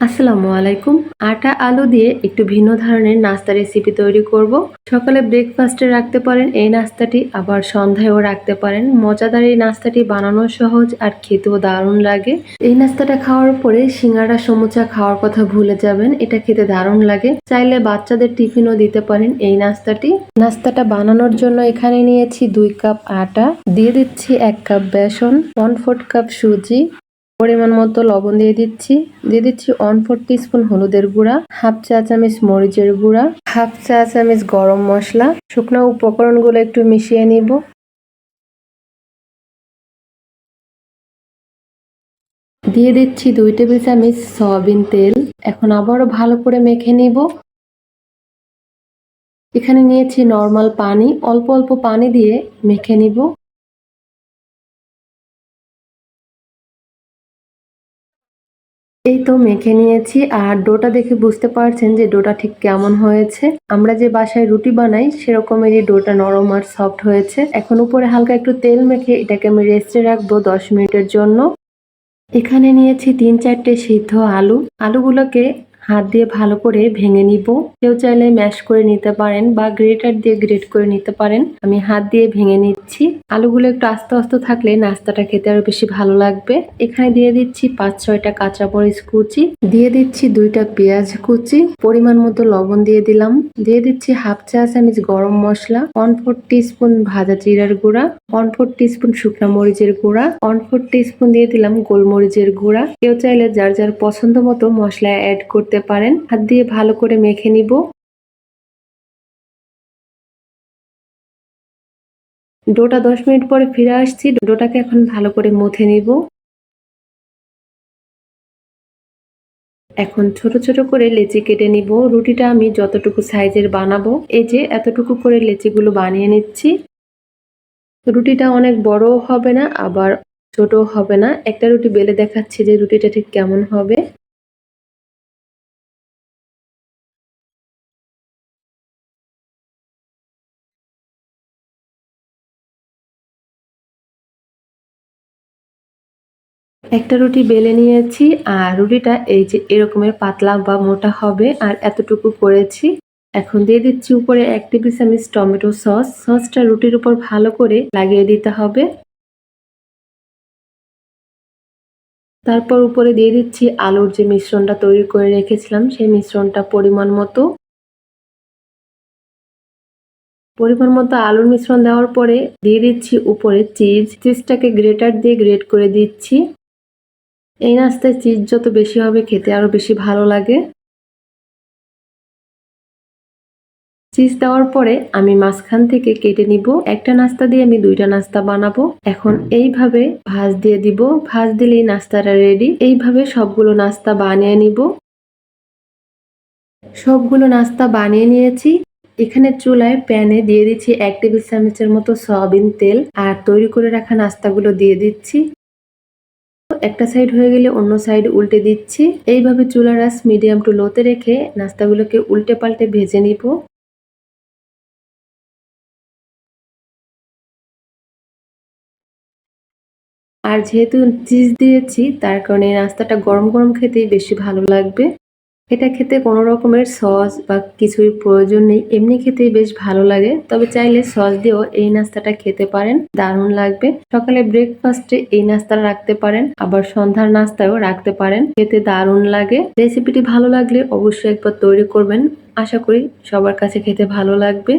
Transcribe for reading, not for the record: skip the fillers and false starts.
আসসালামু আলাইকুম। আটা আলু দিয়ে একটু ভিন্ন ধরনের নাস্তা রেসিপি তৈরি করব। সকালে ব্রেকফাস্টে রাখতে পারেন এই নাস্তাটি, আবার সন্ধ্যায়ও রাখতে পারেন। মজাদার এই নাস্তাটি বানানো সহজ আর খেতেও দারুণ লাগে। এই নাস্তাটা খাওয়ার পরে সিঙ্গাড়া সমুচা খাওয়ার কথা ভুলে যাবেন। এটা খেতে দারুণ লাগে। চাইলে বাচ্চাদের টিফিনও দিতে পারেন এই নাস্তাটি। নাস্তাটা বানানোর জন্য এখানে নিয়েছি 2 কাপ আটা, দিয়ে দিচ্ছি 1 কাপ বেসন, 1/4 কাপ সুজি, পরিমাণ মতো লবণ দিয়ে দিচ্ছি, 1/4 টিস্পুন হলুদের গুঁড়া, হাফ চা চামচ মরিচের গুঁড়া, হাফ চা চামচ গরম মশলা। শুকনো উপকরণগুলো একটু মিশিয়ে নিব। দিয়ে দিচ্ছি 2 টেবিল চামচ সয়াবিন তেল। এখন আবারও ভালো করে মেখে নিব। এখানে নিয়েছি নরমাল পানি, অল্প অল্প পানি দিয়ে মেখে নিব। এই তো মেখে নিয়েছি। আর ডোটা দেখে বুঝতে পারছেন যে ডোটা ঠিক কেমন হয়েছে। আমরা যে বাসায় রুটি বানাই সেরকমেরই ডোটা নরম আর সফট হয়েছে। এখন উপরে হালকা একটু তেল মেখে এটাকে আমি রেস্টে রাখবো 10 মিনিটের জন্য। এখানে নিয়েছি 3-4টে সিদ্ধ আলু। আলুগুলোকে হাত দিয়ে ভালো করে ভেঙে নিব। কেউ চাইলে ম্যাশ করে নিতে পারেন বা গ্রেটার দিয়ে গ্রেট করে নিতে পারেন। আমি হাত দিয়ে ভেঙে নিচ্ছি। আলুগুলো একটু আস্তে আস্তে থাকলে নাস্তাটা খেতে আরো বেশি ভালো লাগবে। এখানে দিয়ে দিচ্ছি 5-6টা কাঁচামরিচ কুচি, দিয়ে দিচ্ছি 2টা পেঁয়াজ কুচি, পরিমাণ মতো লবণ দিয়ে দিলাম, দিয়ে দিচ্ছি হাফ চা চামচ গরম মশলা, 1/4 টিস্পুন ভাজা জিরার গুঁড়া, 1/4 টিস্পুন শুকনা মরিচের গুঁড়া, 1/4 টিস্পুন দিয়ে দিলাম গোলমরিচের গুঁড়া। কেউ চাইলে যার যার পছন্দ মতো মশলা অ্যাড করতে পারেন। হাত দিয়ে ভালো করে মেখে নিব। ডোটা 10 মিনিট পরে ফিরে আসছি। ডোটাকে এখন ভালো করে মথে নিব। এখন ছোট ছোট করে লেচি কেটে নিব। রুটিটা আমি যতটুকু সাইজের বানাবো, এই যে এতটুকু করে লেচিগুলো বানিয়ে নিচ্ছি। রুটিটা অনেক বড়ও হবে না, আবার ছোটও হবে না। একটা রুটি বেলে দেখাচ্ছি যে রুটিটা ঠিক কেমন হবে। একটা রুটি বেলে নিয়েছি। আর রুটিটা এই যে এরকমের পাতলা বা মোটা হবে, আর এতটুকু করেছি। এখন দিয়ে দিচ্ছি উপরে 1 টেবিল চামচ টমেটো সস। সসটা রুটির উপর ভালো করে লাগিয়ে দিতে হবে। তারপর উপরে দিয়ে দিচ্ছি আলুর যে মিশ্রণটা তৈরি করে রেখেছিলাম সেই মিশ্রণটা পরিমাণ মতো আলুর মিশ্রণ দেওয়ার পরে দিয়ে দিচ্ছি উপরে চিজ। চিজটাকে গ্রেটার দিয়ে গ্রেট করে দিচ্ছি। এই নাস্তায় চিজ যত বেশি হবে খেতে আরো বেশি ভালো লাগে। চিজ দেওয়ার পরে আমি মাঝখান থেকে কেটে নিব। একটা নাস্তা দিয়ে আমি 2টা নাস্তা বানাবো। এখন এইভাবে ভাঁজ দিয়ে দিব। ভাঁজ দিলেই নাস্তাটা রেডি। এইভাবে সবগুলো নাস্তা বানিয়ে নিব। সবগুলো নাস্তা বানিয়ে নিয়েছি। এখানে চুলায় প্যানে দিয়ে দিচ্ছি 1 টেবিল চামচের মতো সয়াবিন তেল, আর তৈরি করে রাখা নাস্তাগুলো দিয়ে দিচ্ছি। একটা সাইড হয়ে গেলে অন্য সাইড উল্টে দিচ্ছি। এইভাবে চুলার আঁচ মিডিয়াম টু লোতে রেখে নাস্তাগুলোকে উল্টে পাল্টে ভেজে নিব। আর যেহেতু চিজ দিয়েছি তার কারণে এই নাস্তাটা গরম গরম খেতেই বেশি ভালো লাগবে। এটা খেতে কোনো রকমের সস বা কিছুর প্রয়োজন নেই, এমনি খেতেই বেশ ভালো লাগে। তবে চাইলে সস দিয়েও এই নাস্তাটা খেতে পারেন, দারুণ লাগবে। সকালে ব্রেকফাস্টে এই নাস্তাটা রাখতে পারেন, আবার সন্ধ্যার নাস্তায়ও রাখতে পারেন, খেতে দারুণ লাগে। রেসিপিটি ভালো লাগলে অবশ্যই একবার তৈরি করবেন। আশা করি সবার কাছে খেতে ভালো লাগবে।